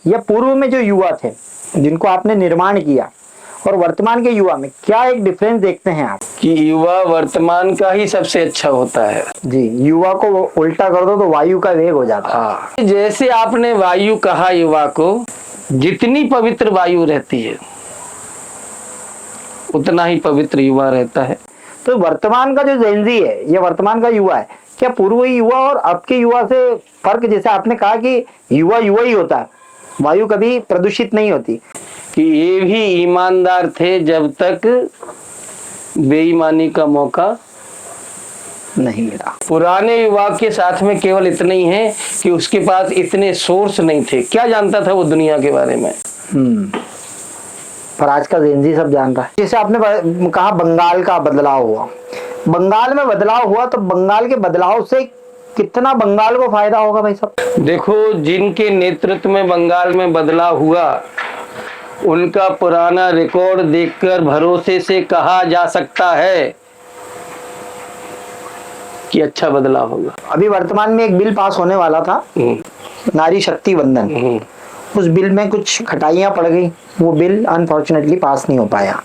या पूर्व में जो युवा थे जिनको आपने निर्माण किया और वर्तमान के युवा में क्या एक डिफरेंस देखते हैं आप? कि युवा वर्तमान का ही सबसे अच्छा होता है। जी, युवा को उल्टा कर दो तो वायु का वेग हो जाता है। हाँ, जैसे आपने वायु कहा, युवा को जितनी पवित्र वायु रहती है उतना ही पवित्र युवा रहता है। तो वर्तमान का जो जेनजी है, ये वर्तमान का युवा है, क्या पूर्व युवा और अब के युवा से फर्क? जैसे आपने कहा कि युवा युवा ही होता है, वायु कभी प्रदूषित नहीं होती। कि ये भी ईमानदार थे जब तक बेईमानी का मौका नहीं मिला। पुराने युवा के साथ में केवल इतना ही है कि उसके पास इतने सोर्स नहीं थे। क्या जानता था वो दुनिया के बारे में? पर आज का जेनजी सब जान रहा है। जैसे आपने कहा बंगाल का बदलाव हुआ, बंगाल में बदलाव हुआ, तो बंगाल के बदलाव से कितना बंगाल को फायदा होगा भाई साहब? देखो, जिनके नेतृत्व में बंगाल में बदलाव हुआ उनका पुराना रिकॉर्ड देखकर भरोसे से कहा जा सकता है कि अच्छा बदलाव होगा। अभी वर्तमान में एक बिल पास होने वाला था, नारी शक्ति वंदन। उस बिल में कुछ खटाइयां पड़ गई, वो बिल अनफॉर्चुनेटली पास नहीं हो पाया।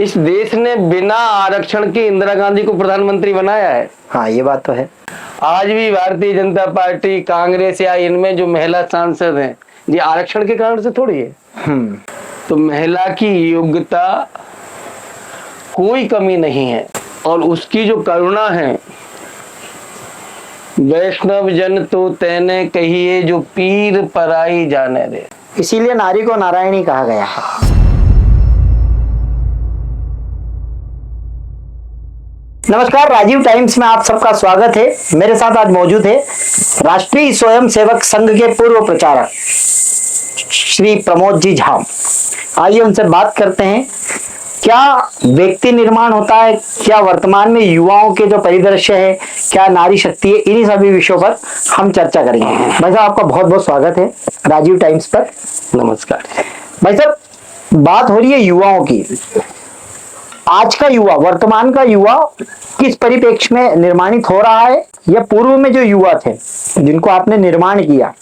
इस देश ने बिना आरक्षण के इंदिरा गांधी को प्रधानमंत्री बनाया है। हाँ, ये बात तो है। आज भी भारतीय जनता पार्टी, कांग्रेस या इनमें जो महिला सांसद हैं, ये आरक्षण के कारण से थोड़ी है। तो महिला की योग्यता कोई कमी नहीं है और उसकी जो करुणा है, वैष्णव जन तो तेने कहिए जो पीर पराई जाने दे। इसीलिए नारी को नारायणी कहा गया। नमस्कार, राजीव टाइम्स में आप सबका स्वागत है। मेरे साथ आज मौजूद है राष्ट्रीय स्वयं सेवक संघ के पूर्व प्रचारक श्री प्रमोद जी झा। आइए उनसे बात करते हैं, क्या व्यक्ति निर्माण होता है, क्या वर्तमान में युवाओं के जो परिदृश्य है, क्या नारी शक्ति है, इन्हीं सभी विषयों पर हम चर्चा करेंगे। भाई साहब, आपका बहुत बहुत स्वागत है राजीव टाइम्स पर। नमस्कार भाई साहब, बात हो रही है युवाओं की। आज का युवा, वर्तमान का युवा किस परिप्रेक्ष्य में निर्माणित हो रहा है, या पूर्व में जो युवा थे जिनको आपने निर्माण किया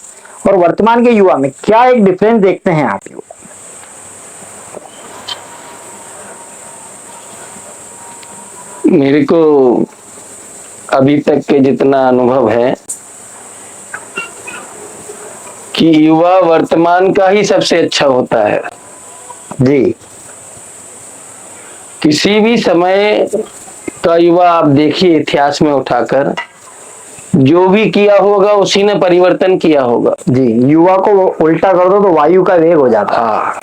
और वर्तमान के युवा में क्या एक डिफरेंस देखते हैं आप? मेरे को अभी तक के जितना अनुभव है कि युवा वर्तमान का ही सबसे अच्छा होता है। जी, किसी भी समय का युवा आप देखिए, इतिहास में उठाकर जो भी किया होगा उसी ने परिवर्तन किया होगा। जी, युवा को उल्टा कर दो तो वायु का वेग हो जाता है। हाँ,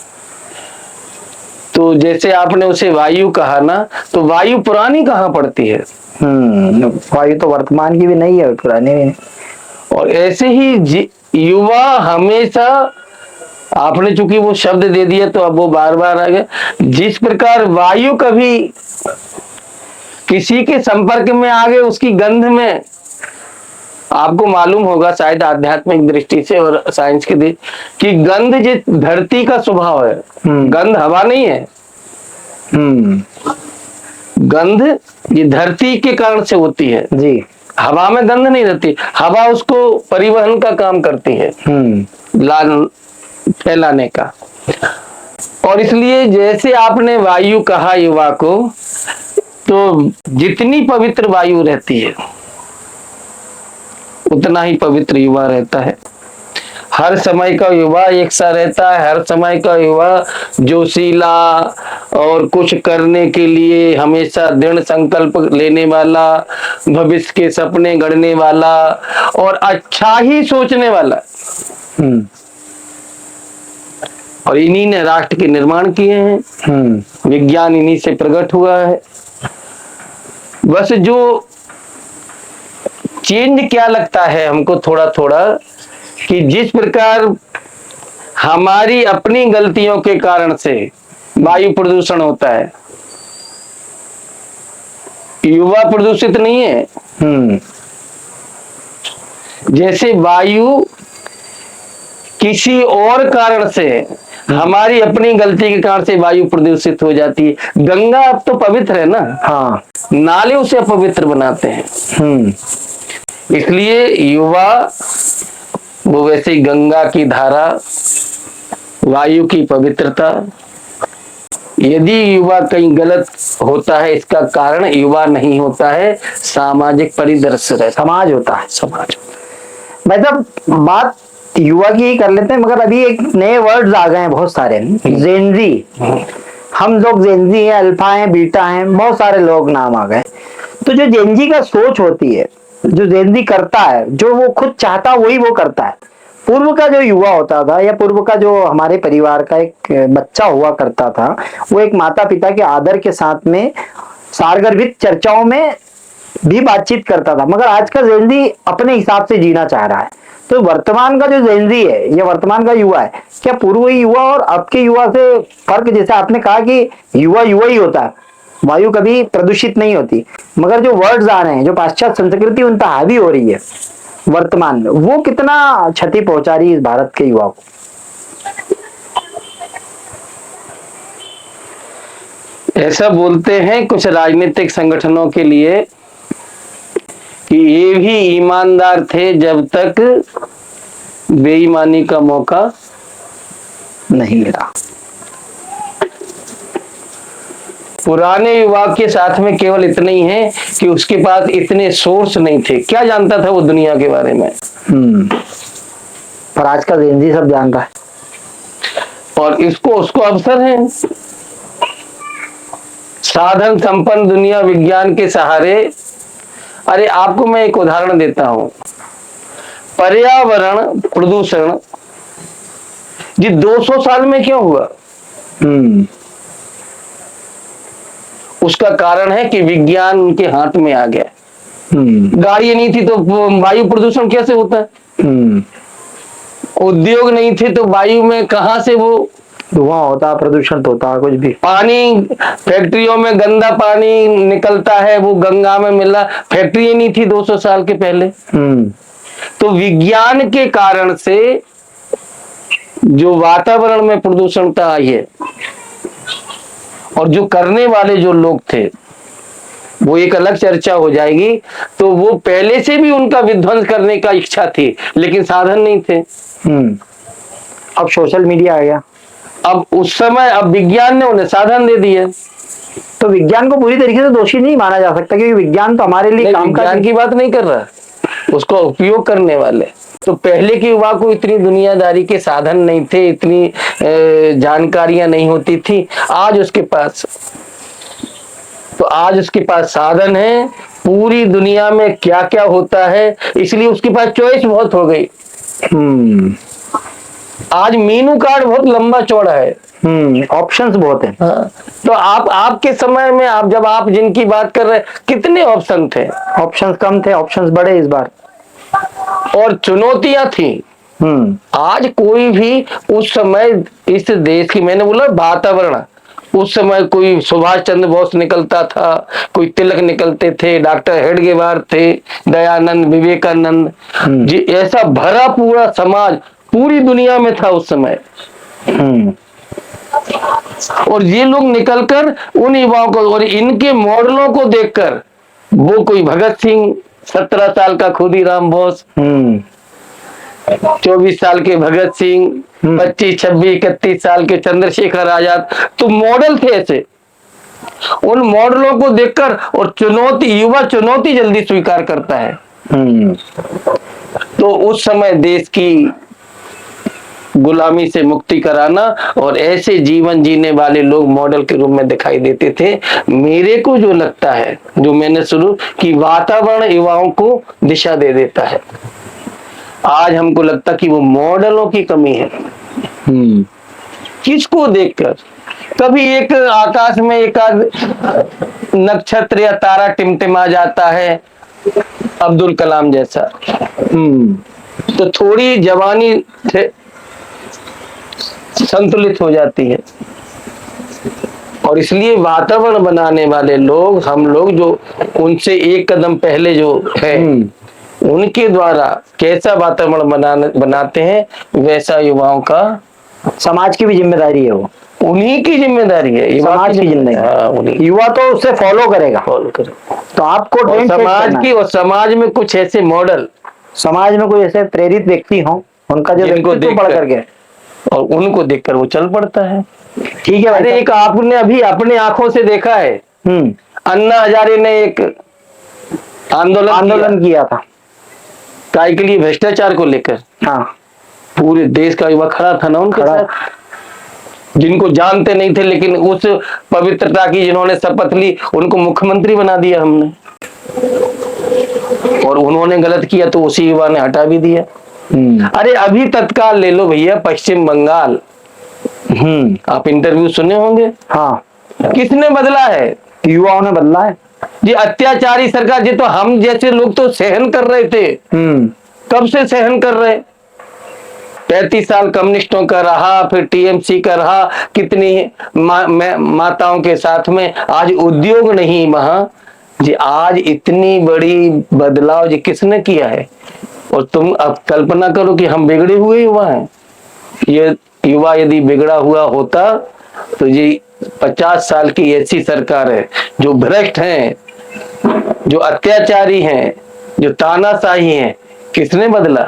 तो जैसे आपने उसे वायु कहा ना, तो वायु पुरानी कहाँ पड़ती है? वायु तो वर्तमान की भी नहीं है, पुरानी भी नहीं। और ऐसे ही युवा हमेशा, आपने चूंकि वो शब्द दे दिया तो अब वो बार बार आ गया। जिस प्रकार वायु कभी किसी के संपर्क में आ गए, उसकी गंध में, आपको मालूम होगा शायद आध्यात्मिक दृष्टि से और साइंस की दृष्टि, कि गंध जिस धरती का स्वभाव है, गंध हवा नहीं है। गंध ये धरती के कारण से होती है। जी, हवा में गंध नहीं रहती, हवा उसको परिवहन का काम करती है, लाल फैलाने का। और इसलिए जैसे आपने वायु कहा युवा को, तो जितनी पवित्र वायु रहती है उतना ही पवित्र युवा रहता है। हर समय का युवा एक सा रहता है। हर समय का युवा जोशीला और कुछ करने के लिए हमेशा दृढ़ संकल्प लेने वाला, भविष्य के सपने गढ़ने वाला और अच्छा ही सोचने वाला। और इन्हीं ने राष्ट्र के निर्माण किए हैं। विज्ञान इन्हीं से प्रकट हुआ है। बस जो चेंज क्या लगता है हमको थोड़ा थोड़ा, कि जिस प्रकार हमारी अपनी गलतियों के कारण से वायु प्रदूषण होता है, युवा प्रदूषित नहीं है। जैसे वायु किसी और कारण से, हमारी अपनी गलती के कारण से वायु प्रदूषित हो जाती है। गंगा अब तो पवित्र है ना, हाँ, नाले उसे अपवित्र बनाते हैं। इसलिए युवा वो वैसे ही गंगा की धारा, वायु की पवित्रता। यदि युवा कहीं गलत होता है, इसका कारण युवा नहीं होता है, सामाजिक परिदृश्य है, समाज होता है। समाज। मतलब बात युवा की ही कर लेते हैं, मगर अभी एक नए वर्ड्स आ गए हैं बहुत सारे, जेनजी। हम लोग जेनजी है, अल्फा है, बीटा है, बहुत सारे लोग नाम आ गए। तो जो जेनजी का सोच होती है, जो जेनजी करता है, जो वो खुद चाहता वही वो करता है। पूर्व का जो युवा होता था, या पूर्व का जो हमारे परिवार का एक बच्चा हुआ करता था, वो एक माता पिता के आदर के साथ में सारगर्भित चर्चाओं में भी बातचीत करता था। मगर आज का जेनजी अपने हिसाब से जीना चाह रहा है। तो वर्तमान का जो जेनजी है, या वर्तमान का युवा है, क्या पूर्व युवा और अब के युवा से फर्क, जैसे आपने कहा कि युवा युवा ही होता है, वायु कभी प्रदूषित नहीं होती, मगर जो वर्ड्स आ रहे हैं, जो पाश्चात्य संस्कृति उन पर हावी हो रही है वर्तमान में, वो कितना क्षति पहुंचा रही है इस भारत के युवा को? ऐसा बोलते हैं कुछ राजनीतिक संगठनों के लिए कि ये भी ईमानदार थे जब तक बेईमानी का मौका नहीं मिला। पुराने युवा के साथ में केवल इतना ही है कि उसके पास इतने सोर्स नहीं थे, क्या जानता था वो दुनिया के बारे में। पर आज का जेनजी सब जान रहा है, और इसको उसको अवसर है। साधन संपन्न दुनिया विज्ञान के सहारे। अरे आपको मैं एक उदाहरण देता हूं, पर्यावरण प्रदूषण जी 200 साल में क्यों हुआ? उसका कारण है कि विज्ञान उनके हाथ में आ गया। गाड़ी नहीं थी तो वायु प्रदूषण कैसे होता है? उद्योग नहीं थे तो वायु में कहां से वो धुआं होता, प्रदूषण तो होता, कुछ भी। पानी, फैक्ट्रियों में गंदा पानी निकलता है, वो गंगा में मिला, फैक्ट्री नहीं थी 200 साल के पहले। तो विज्ञान के कारण से जो वातावरण में प्रदूषणता आई है, और जो करने वाले जो लोग थे, वो एक अलग चर्चा हो जाएगी। तो वो पहले से भी उनका विध्वंस करने का इच्छा थी, लेकिन साधन नहीं थे। अब सोशल मीडिया आ गया, अब उस समय अब विज्ञान ने उन्हें साधन दे दिए। तो विज्ञान को पूरी तरीके से दोषी नहीं माना जा सकता, क्योंकि विज्ञान तो हमारे लिए काम का। विज्ञान की बात नहीं कर रहा, उसको उपयोग करने वाले। तो पहले के युवा को इतनी दुनियादारी के साधन नहीं थे, इतनी जानकारियां नहीं होती थी। आज उसके पास, तो आज उसके पास साधन है, पूरी दुनिया में क्या क्या होता है, इसलिए उसके पास चॉइस बहुत हो गई। आज मेनू कार्ड बहुत लंबा चौड़ा है, ऑप्शंस बहुत हैं। हाँ। तो आपके समय में, आप जब आप जिनकी बात कर रहे हैं, कितने ऑप्शन थे? ऑप्शंस कम थे, ऑप्शंस बढ़े इस बार, और चुनौतियां थी। आज कोई भी उस समय इस देश की, मैंने बोला वातावरण, उस समय कोई सुभाष चंद्र बोस निकलता था, कोई तिलक निकलते थे, डॉक्टर हेडगेवार थे, दयानंद, विवेकानंद जी, ऐसा भरा पूरा समाज पूरी दुनिया में था उस समय। और ये लोग निकलकर उन युवाओं को और इनके मॉडलों को देखकर, वो कोई भगत सिंह 17 साल का खुदीराम बोस, 24 साल के भगत सिंह, 25, 26, 31 साल के चंद्रशेखर आजाद, तो मॉडल थे ऐसे। उन मॉडलों को देखकर, और चुनौती, युवा चुनौती जल्दी स्वीकार करता है। तो उस समय देश की गुलामी से मुक्ति कराना और ऐसे जीवन जीने वाले लोग मॉडल के रूप में दिखाई देते थे। मेरे को जो लगता है, जो मैंने शुरू कि वातावरण युवाओं को दिशा दे देता है। आज हमको लगता कि वो मॉडलों की कमी है। किसको देखकर? कभी एक आकाश में एक नक्षत्र या तारा टिमटिमा जाता है, अब्दुल कलाम जैसा। तो थोड़ी जवानी संतुलित हो जाती है। और इसलिए वातावरण बनाने वाले लोग, हम लोग जो उनसे एक कदम पहले जो है, उनके द्वारा कैसा वातावरण बनाते हैं, वैसा युवाओं का, समाज की भी जिम्मेदारी है। वो उन्हीं की जिम्मेदारी है, समाज की जिम्मेदारी। युवा तो उससे फॉलो करेगा। तो आपको समाज की, और समाज में कुछ ऐसे मॉडल, समाज में कोई ऐसे प्रेरित व्यक्ति हो उनका जो जिनको व्यक्तित्व पढ़ देखकर- करके। और उनको देखकर वो चल पड़ता है। ठीक है भाई अरे साहब। एक आपने अभी अपने आंखों से देखा है, हम्म। अन्ना हजारे ने एक आंदोलन किया था। काय के लिए, भ्रष्टाचार को लेकर। हाँ। पूरे देश का युवा खड़ा था ना उनके खड़ा। साथ, जिनको जानते नहीं थे, लेकिन उस पवित्रता की जिन्होंने शपथ ली, उनको मुख्यमंत्री बना दिया हमने। और उन्होंने गलत किया तो उसी युवा ने हटा भी दिया। अरे अभी तत्काल ले लो भैया, पश्चिम बंगाल, आप इंटरव्यू सुने होंगे। हाँ। किसने बदला है? युवाओं ने बदला है। ये अत्याचारी सरकार, जी तो हम जैसे लोग तो सहन कर रहे थे, कब से सहन कर रहे। 35 साल कम्युनिस्टों का रहा, फिर टीएमसी का रहा, कितनी माताओं के साथ में, आज उद्योग नहीं वहां जी। आज इतनी बड़ी बदलाव जी किसने किया है? और तुम अब कल्पना करो कि हम बिगड़े हुए युवा हैं। ये युवा यदि बिगड़ा हुआ होता तो जी 50 साल की ऐसी सरकार है जो भ्रष्ट हैं, जो अत्याचारी हैं, जो तानाशाही हैं, किसने बदला?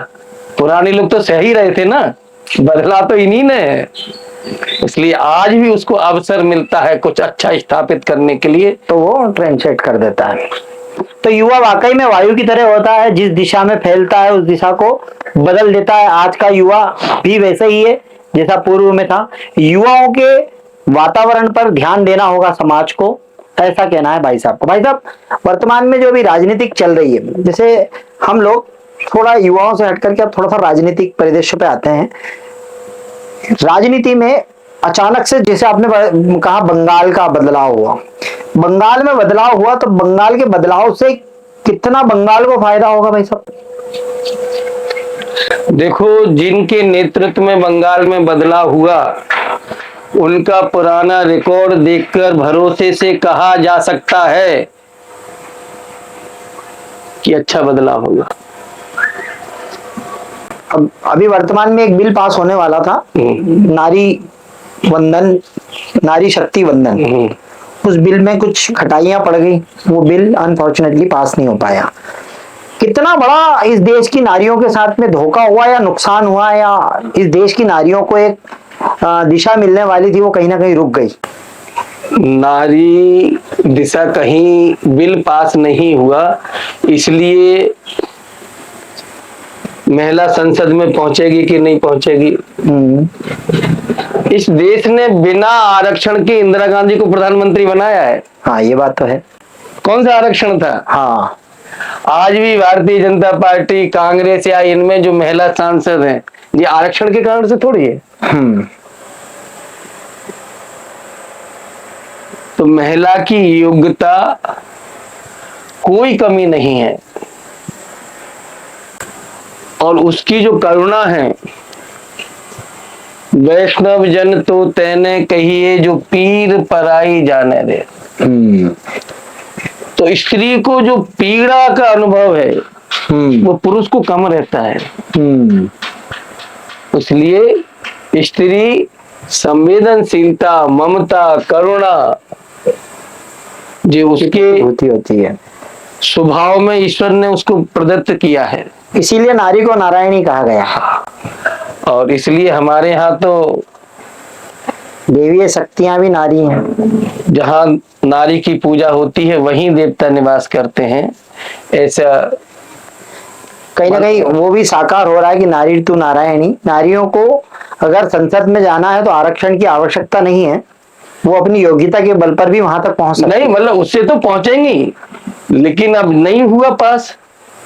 पुराने लोग तो सही रहे थे ना, बदला तो इन्हीं ने है। इसलिए आज भी उसको अवसर मिलता है कुछ अच्छा स्थापित करने के लिए, तो वो ट्रेंड सेट कर देता है। तो युवा वाकई में वायु की तरह होता है, जिस दिशा में फैलता है उस दिशा को बदल देता है। आज का युवा भी वैसे ही है जैसा पूर्व में था। युवाओं के वातावरण पर ध्यान देना होगा समाज को, ऐसा कहना है भाई साहब को। भाई साहब, वर्तमान में जो भी राजनीतिक चल रही है, जैसे हम लोग थोड़ा युवाओं से हट करके अब थोड़ा सा राजनीतिक परिदृश्य पे आते हैं। राजनीति में अचानक से, जैसे आपने कहा बंगाल का बदलाव हुआ, बंगाल में बदलाव हुआ, तो बंगाल के बदलाव से कितना बंगाल को फायदा होगा भाई साहब? देखो, जिनके नेतृत्व में बंगाल में बदलाव हुआ, उनका पुराना रिकॉर्ड देखकर भरोसे से कहा जा सकता है कि अच्छा बदलाव होगा। अब अभी वर्तमान में एक बिल पास होने वाला था, नारी वंदन, नारी शक्ति वंदन। उस बिल में कुछ खटाइयां पड़ गई, वो बिल अनफॉर्चुनेटली पास नहीं हो पाया। कितना बड़ा इस देश की नारियों के साथ में धोखा हुआ या नुकसान हुआ, या इस देश की नारियों को एक दिशा मिलने वाली थी, वो कहीं ना कहीं रुक गई। नारी दिशा कहीं बिल पास नहीं हुआ, इसलिए महिला संसद में पहुंचेगी कि नहीं पहुंचेगी। इस देश ने बिना आरक्षण के इंदिरा गांधी को प्रधानमंत्री बनाया है। हाँ, ये बात तो है। कौन सा आरक्षण था? हाँ। आज भी भारतीय जनता पार्टी, कांग्रेस या इनमें जो महिला सांसद हैं, ये आरक्षण के कारण से थोड़ी है। तो महिला की योग्यता कोई कमी नहीं है, और उसकी जो करुणा है, वैष्णव जन तो तेने कहिए जो पीर पराई जाने दे। तो स्त्री को जो पीड़ा का अनुभव है वो पुरुष को कम रहता है। इसलिए स्त्री संवेदनशीलता, ममता, करुणा जो उसके होती है स्वभाव में ईश्वर ने उसको प्रदत्त किया है। इसीलिए नारी को नारायणी कहा गया। और इसलिए हमारे यहाँ तो देवीय शक्तियां भी नारी हैं। जहाँ नारी की पूजा होती है वहीं देवता निवास करते हैं। ऐसा कहीं ना कहीं वो भी साकार हो रहा है कि नारी तू नारायणी। नारियों को अगर संसद में जाना है तो आरक्षण की आवश्यकता नहीं है, वो अपनी योग्यता के बल पर भी वहां तक पहुंच सकती नहीं, मतलब उससे तो पहुंचेंगी, लेकिन अब नहीं हुआ पास,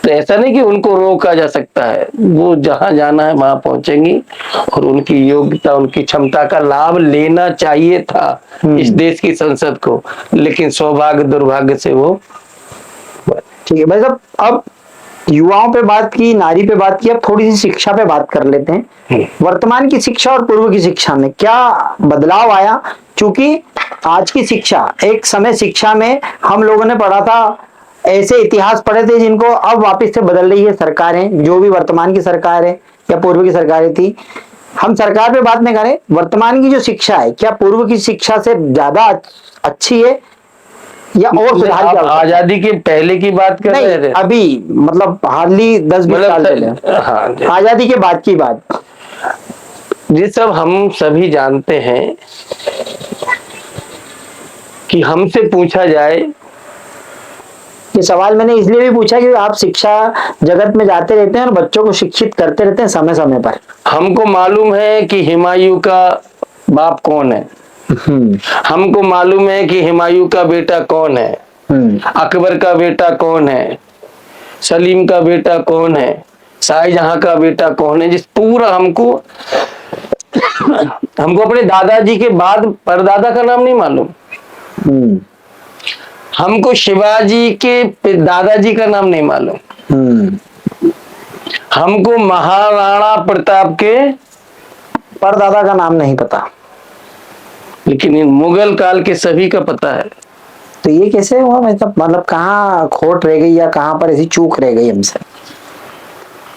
तो ऐसा नहीं कि उनको रोका जा सकता है। वो जहां जाना है वहां पहुंचेंगी, और उनकी योग्यता, उनकी क्षमता का लाभ लेना चाहिए था इस देश की संसद को, लेकिन सौभाग्य दुर्भाग्य से वो। ठीक है भाई साहब, अब युवाओं पे बात की, नारी पे बात की, अब थोड़ी सी शिक्षा पे बात कर लेते हैं। वर्तमान की शिक्षा और पूर्व की शिक्षा में क्या बदलाव आया? क्योंकि आज की शिक्षा, एक समय शिक्षा में हम लोगों ने पढ़ा था, ऐसे इतिहास पढ़े थे जिनको अब वापस से बदल रही है सरकारें, जो भी वर्तमान की सरकार है या पूर्व की सरकारें थी। हम सरकार पे बात नहीं करें, वर्तमान की जो शिक्षा है क्या पूर्व की शिक्षा से ज्यादा अच्छी है या और सुधार आप की आवश्यकता? आजादी के पहले की बात कर रहे नहीं, थे? अभी मतलब हार्डली 10-20 साल पहले, हाँ जी। आजादी के बाद की बात। ये सब हम सभी जानते हैं कि हमसे पूछा जाए, ये सवाल मैंने इसलिए भी पूछा कि आप शिक्षा जगत में जाते रहते हैं और बच्चों को शिक्षित करते रहते हैं समय समय पर। हमको मालूम है कि हुमायूं का बाप कौन है, हमको मालूम है कि हुमायूं का बेटा कौन है, अकबर का बेटा कौन है, सलीम का बेटा कौन है, शाहजहां का बेटा कौन है, जिस पूरा हमको अपने दादाजी के बाद परदादा का नाम नहीं मालूम। हमको शिवाजी के दादाजी का नाम नहीं मालूम। हमको महाराणा प्रताप के परदादा का नाम नहीं पता, लेकिन इन मुगल काल के सभी का पता है। तो ये कैसे हुआ? मतलब कहाँ खोट रह गई या कहाँ पर ऐसी चूक रह गई हमसे?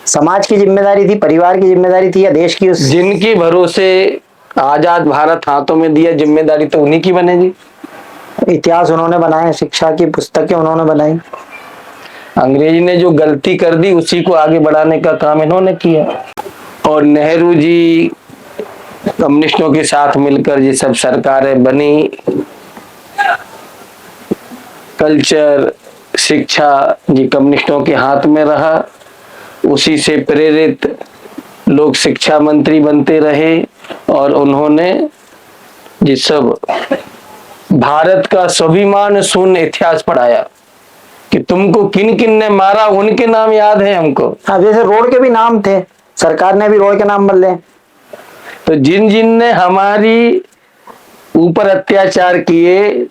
समाज की जिम्मेदारी थी, परिवार की जिम्मेदारी थी, या देश की? जिनके भरोसे आजाद भारत हाथों में दिया, जिम्मेदारी तो उन्हीं की बनेगी। इतिहास उन्होंने बनाया, शिक्षा की पुस्तकें उन्होंने बनाई। अंग्रेजी ने जो गलती कर दी उसी को आगे बढ़ाने का काम इन्होंने किया। और नेहरू जी कम्युनिस्टों के साथ मिलकर ये सब सरकारें बनी, कल्चर शिक्षा जी कम्युनिस्टों के हाथ में रहा, उसी से प्रेरित लोग शिक्षा मंत्री बनते रहे और उन्होंने ये सब भारत का स्वाभिमान शून्य इतिहास पढ़ाया कि तुमको किन किन ने मारा उनके नाम याद है हमको। हाँ, जैसे रोड के भी नाम थे, सरकार ने भी रोड के नाम बदले। तो जिन जिन ने हमारी ऊपर अत्याचार किए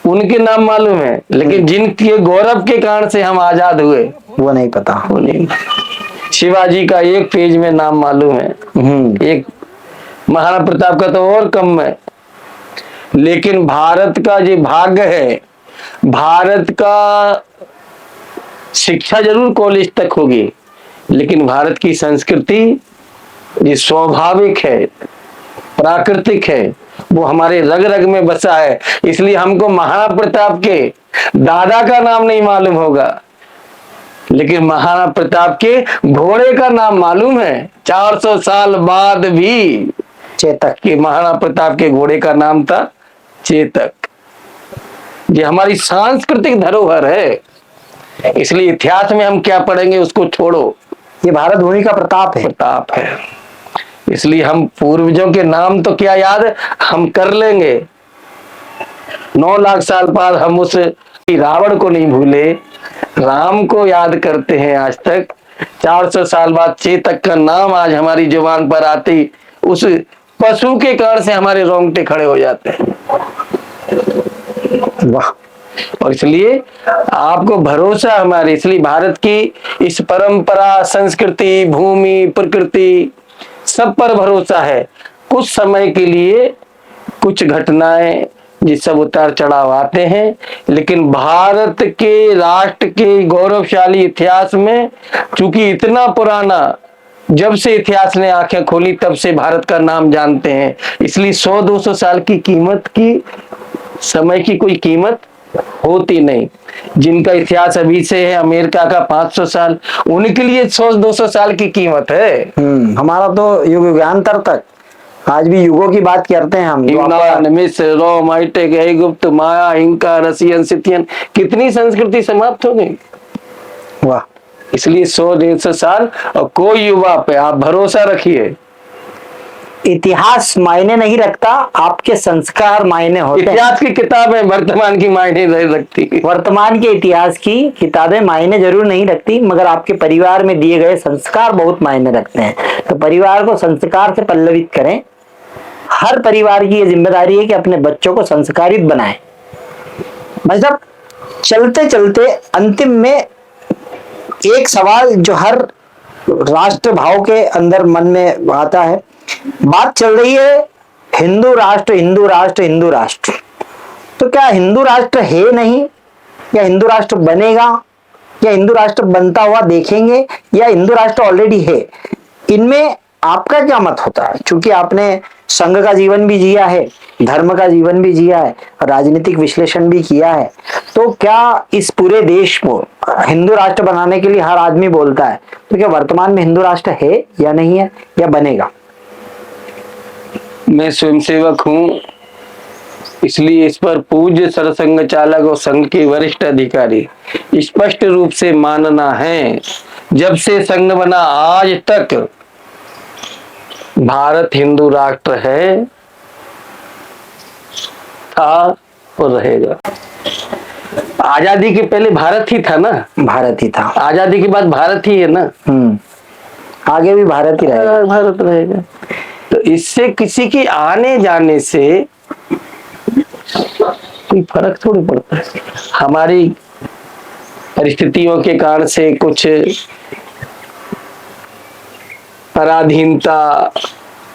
उनके नाम मालूम है, लेकिन जिनके गौरव के कारण से हम आजाद हुए वो नहीं पता। वो नहीं। शिवाजी का एक पेज में नाम मालूम है, एक महाराणा प्रताप का तो और कम है। लेकिन भारत का जो भाग्य है, भारत का शिक्षा जरूर कॉलेज तक होगी, लेकिन भारत की संस्कृति ये स्वाभाविक है, प्राकृतिक है, वो हमारे रग रग में बसा है। इसलिए हमको महाराणा प्रताप के दादा का नाम नहीं मालूम होगा, लेकिन महाराणा प्रताप के घोड़े का नाम मालूम है। 400 साल बाद भी चेतक, कि महाराणा प्रताप के घोड़े का नाम था चेतक। ये हमारी सांस्कृतिक धरोहर है। इसलिए इतिहास में हम क्या पढ़ेंगे उसको छोड़ो, ये भारत भूमि का प्रताप है। प्रताप है। इसलिए हम पूर्वजों के नाम तो क्या याद हम कर लेंगे, 9 लाख साल बाद हम उस रावण को नहीं भूले, राम को याद करते हैं आज तक। 400 साल बाद चेतक का नाम आज हमारी जुबान पर आती, उस पशु के कारण से हमारे रोंगटे खड़े हो जाते हैं। वाह। और इसलिए आपको भरोसा हमारे, इसलिए भारत की इस परंपरा, संस्कृति, भूमि, प्रकृति सब पर भरोसा है। कुछ समय के लिए कुछ घटनाएं जिस सब उतार चढ़ाव आते हैं, लेकिन भारत के राष्ट्र के गौरवशाली इतिहास में, चूंकि इतना पुराना, जब से इतिहास ने आंखें खोली तब से भारत का नाम जानते हैं। इसलिए 100-200 साल की कीमत की, समय की कोई कीमत होती नहीं। जिनका इतिहास अभी से है, अमेरिका का 500 साल, उनके लिए 100-200 साल की कीमत है। हमारा तो युग युगांतर तक, आज भी युगों की बात करते हैं हम। यूनान, मिस्र, रोम, हाईटेक, गुप्त, माया, इंका, रसियन, सिथियन, कितनी संस्कृति समाप्त हो गई। वाह। इसलिए 100-150 साल, और कोई युवा पे आप भरोसा रखिए। इतिहास मायने नहीं रखता, आपके संस्कार मायने होते हैं। इतिहास की किताबें वर्तमान की मायने नहीं रखती। वर्तमान के इतिहास की किताबें मायने जरूर नहीं रखती, मगर आपके परिवार में दिए गए संस्कार बहुत मायने रखते हैं। तो परिवार को संस्कार से पल्लवित करें। हर परिवार की ये जिम्मेदारी है कि अपने बच्चों को संस्कारित बनाएं। भाई साहब, चलते चलते अंतिम में एक सवाल जो हर राष्ट्र भाव के अंदर मन में आता है, बात चल रही है हिंदू राष्ट्र, हिंदू राष्ट्र, हिंदू राष्ट्र। तो क्या हिंदू राष्ट्र है नहीं, या हिंदू राष्ट्र बनेगा, या हिंदू राष्ट्र बनता हुआ देखेंगे, या हिंदू राष्ट्र ऑलरेडी है? इनमें आपका क्या मत होता है, क्योंकि आपने संघ का जीवन भी जिया है, धर्म का जीवन भी जिया है, राजनीतिक विश्लेषण भी किया है, तो क्या इस पूरे देश को हिंदू राष्ट्र बनाने के लिए हर आदमी बोलता है, तो क्या वर्तमान में हिंदू राष्ट्र है या नहीं है या बनेगा? मैं स्वयंसेवक हूँ, इसलिए इस पर पूज्य सरसंघ चालक और संघ के वरिष्ठ अधिकारी स्पष्ट रूप से मानना है, जब से संघ बना आज तक भारत हिंदू राष्ट्र है, था और रहेगा। आजादी के पहले भारत ही था ना, भारत ही था, आजादी के बाद भारत ही है ना, आगे भी भारत ही रहेगा। भारत रहेगा। तो इससे किसी के आने जाने से कोई फर्क थोड़ी पड़ता है। हमारी परिस्थितियों के कारण से कुछ पराधीनता,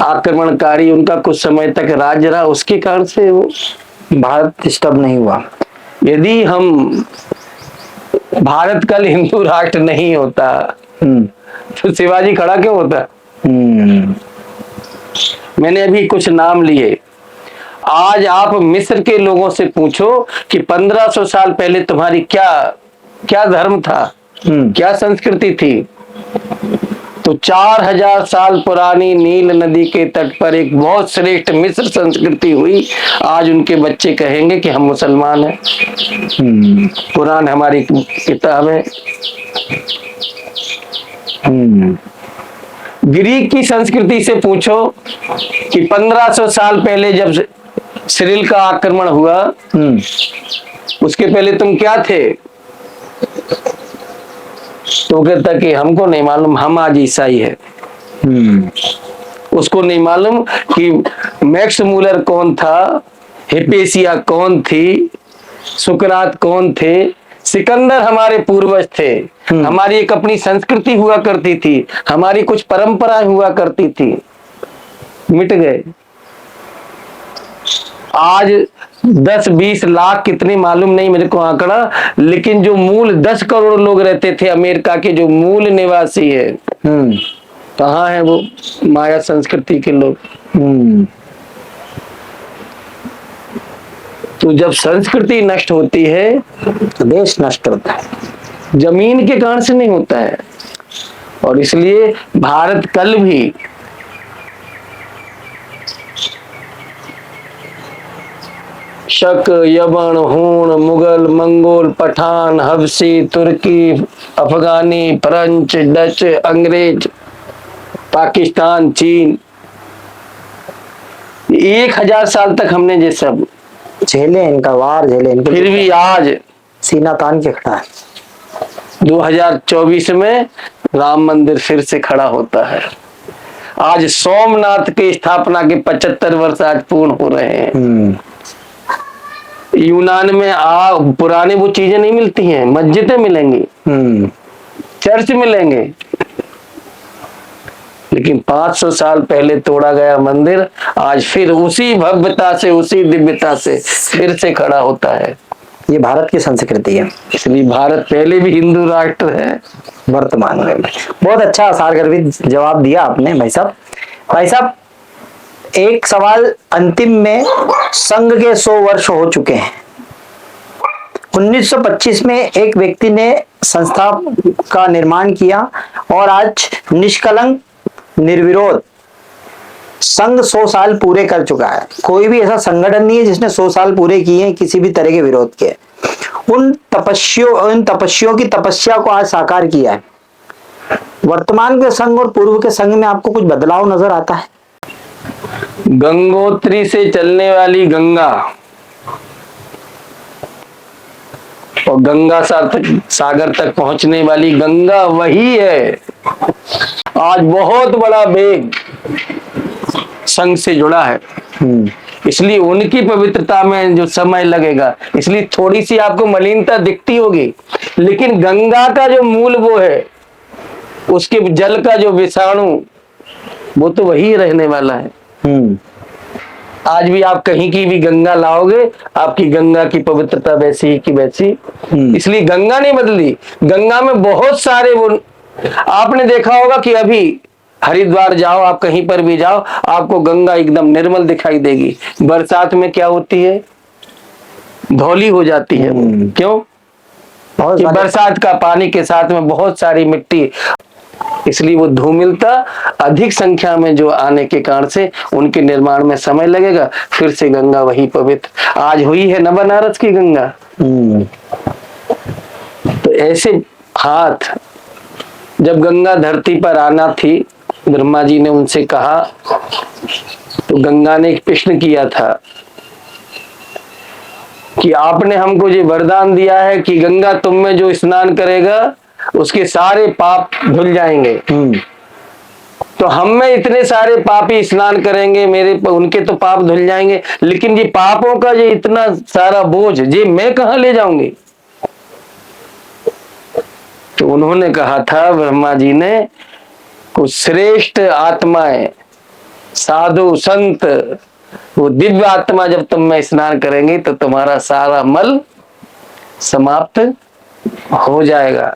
आक्रमणकारी उनका कुछ समय तक राज्य रहा, उसके कारण से वो भारत डिस्टर्ब नहीं हुआ। यदि हम भारत कल हिंदू राष्ट्र नहीं होता तो शिवाजी खड़ा क्यों होता? मैंने अभी कुछ नाम लिए। आज आप मिस्र के लोगों से पूछो कि 1500 साल पहले तुम्हारी क्या क्या धर्म था, क्या संस्कृति थी, तो 4000 साल पुरानी नील नदी के तट पर एक बहुत श्रेष्ठ मिस्र संस्कृति हुई। आज उनके बच्चे कहेंगे कि हम मुसलमान हैं, कुरान हमारी किताब है। ग्रीक की संस्कृति से पूछो कि 1500 साल पहले जब सिरिल का आक्रमण हुआ, उसके पहले तुम क्या थे? तो कहता कि हमको नहीं मालूम, हम आज ईसाई है। उसको नहीं मालूम कि मैक्स मूलर कौन था, हिपेसिया कौन थी, सुकरात कौन थे, सिकंदर हमारे पूर्वज थे। हमारी एक अपनी संस्कृति हुआ करती थी, हमारी कुछ परंपराएं हुआ करती थी, मिट गए। आज 10-20 लाख कितने मालूम नहीं मेरे को आंकड़ा, लेकिन जो मूल 10 करोड़ लोग रहते थे अमेरिका के, जो मूल निवासी है, कहाँ है वो माया संस्कृति के लोग? तो जब संस्कृति नष्ट होती है तो देश नष्ट होता है, जमीन के कारण से नहीं होता है। और इसलिए भारत कल भी शक, यवन, हूण, मुगल, मंगोल, पठान, हबसी, तुर्की, अफगानी, फ्रेंच, डच, अंग्रेज, पाकिस्तान, चीन, 1000 साल तक हमने ये सब झेले, इनका वार झेले, इनके फिर भी आज सीना तान के खड़ा है। 2024 में राम मंदिर फिर से खड़ा होता है। आज सोमनाथ की स्थापना के 75 वर्ष आज पूर्ण हो रहे हैं। यूनान में पुरानी वो चीजें नहीं मिलती हैं, मस्जिदें मिलेंगी, चर्च मिलेंगे, लेकिन 500 साल पहले तोड़ा गया मंदिर आज फिर उसी भव्यता से, उसी दिव्यता से फिर से खड़ा होता है। ये भारत की संस्कृति है, इसलिए भारत पहले भी हिंदू राष्ट्र है, वर्तमान में। बहुत अच्छा सारगर्भित जवाब दिया आपने भाई साहब। भाई साहब, एक सवाल अंतिम में, संघ के 100 वर्ष हो चुके हैं। 1925 में एक व्यक्ति ने संस्था का निर्माण किया और आज निष्कलंक निर्विरोध संघ 100 साल पूरे कर चुका है। कोई भी ऐसा संगठन नहीं है जिसने 100 साल पूरे किए हैं किसी भी तरह के विरोध के। उन तपस्वियों की तपस्या को आज साकार किया है। वर्तमान के संघ और पूर्व के संघ में आपको कुछ बदलाव नजर आता है? गंगोत्री से चलने वाली गंगा और गंगा सागर तक पहुंचने वाली गंगा वही है। आज बहुत बड़ा वेग संघ से जुड़ा है, इसलिए उनकी पवित्रता में जो समय लगेगा, इसलिए थोड़ी सी आपको मलिनता दिखती होगी, लेकिन गंगा का जो मूल वो है, उसके जल का जो विषाणु वो तो वही रहने वाला है। आज भी आप कहीं की भी गंगा लाओगे, आपकी गंगा की पवित्रता वैसी ही की वैसी। इसलिए गंगा नहीं बदली। गंगा में बहुत सारे वो, आपने देखा होगा कि अभी हरिद्वार जाओ, आप कहीं पर भी जाओ, आपको गंगा एकदम निर्मल दिखाई देगी। बरसात में क्या होती है, धौली हो जाती है। क्यों? बहुत कि सारे- बरसात का पानी के साथ में बहुत सारी मिट्टी, इसलिए वो धूमिलता अधिक संख्या में जो आने के कारण से उनके निर्माण में समय लगेगा। फिर से गंगा वही पवित्र आज हुई है न बनारस की गंगा। तो ऐसे हाथ जब गंगा धरती पर आना थी, ब्रह्मा जी ने उनसे कहा, तो गंगा ने एक प्रश्न किया था कि आपने हमको ये वरदान दिया है कि गंगा तुम में जो स्नान करेगा उसके सारे पाप धुल जाएंगे। तो हम में इतने सारे पापी स्नान करेंगे, उनके तो पाप धुल जाएंगे, लेकिन ये पापों का ये इतना सारा बोझ ये मैं कहां ले जाऊंगी। तो उन्होंने कहा था ब्रह्मा जी ने, कुछ श्रेष्ठ आत्माएं, साधु संत, वो दिव्य आत्मा जब तुम में स्नान करेंगे तो तुम्हारा सारा मल समाप्त हो जाएगा।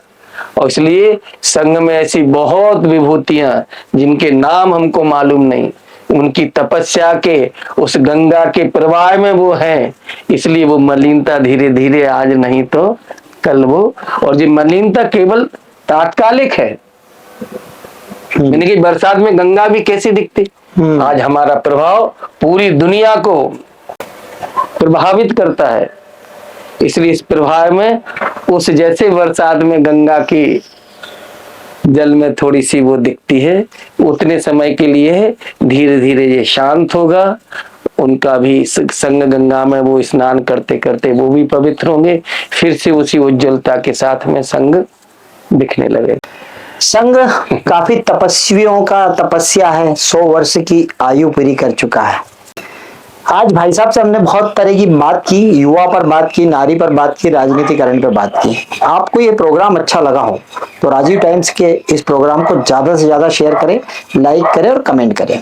और इसलिए संघ में ऐसी बहुत विभूतियां जिनके नाम हमको मालूम नहीं, उनकी तपस्या के उस गंगा के प्रवाह में वो हैं, इसलिए वो मलिनता धीरे धीरे आज नहीं तो कल वो, और ये मलिनता केवल तात्कालिक है। यानी कि बरसात में गंगा भी कैसी दिखती, आज हमारा प्रभाव पूरी दुनिया को प्रभावित करता है। इसलिए इस प्रभाव में उस जैसे बरसात में गंगा की जल में थोड़ी सी वो दिखती है, उतने समय के लिए धीरे धीरे ये शांत होगा। उनका भी संग गंगा में वो स्नान करते करते वो भी पवित्र होंगे, फिर से उसी उज्जवलता के साथ में संग दिखने लगे। संघ काफी तपस्वियों का तपस्या है, 100 वर्ष की आयु पूरी कर चुका है। आज भाई साहब से हमने बहुत तरह की बात की, युवा पर बात की, नारी पर बात की, राजनीतिकरण पर बात की। आपको ये प्रोग्राम अच्छा लगा हो तो राजीव टाइम्स के इस प्रोग्राम को ज्यादा से ज्यादा शेयर करें, लाइक करें और कमेंट करें।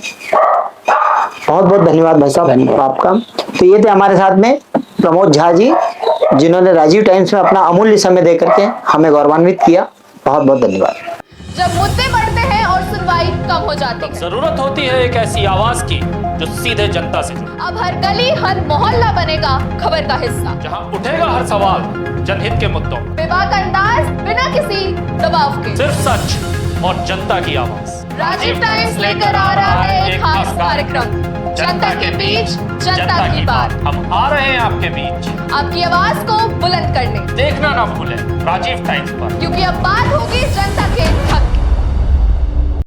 बहुत बहुत धन्यवाद भाई साहब आपका। तो ये थे हमारे साथ में प्रमोद झा जी, जिन्होंने राजीव टाइम्स में अपना अमूल्य समय दे करके हमें गौरवान्वित किया। बहुत बहुत धन्यवाद। जब मुद्दे बढ़ते हैं और सुनवाई कम हो जाती है, जरूरत होती है एक ऐसी आवाज की जो सीधे जनता से जुड़े, अब हर गली हर मोहल्ला बनेगा खबर का हिस्सा, जहां उठेगा हर सवाल जनहित के मुद्दों, बेबाक अंदाज बिना किसी दबाव के, सिर्फ सच और जनता की आवाज। राजीव टाइम्स लेकर आ रहा है एक खास कार्यक्रम, जनता के बीच जनता की बात। हम आ रहे हैं आपके बीच, आपकी आवाज को बुलंद करने, देखना ना भूलें राजीव टाइम्स पर, क्योंकि अब बात होगी जनता के हक।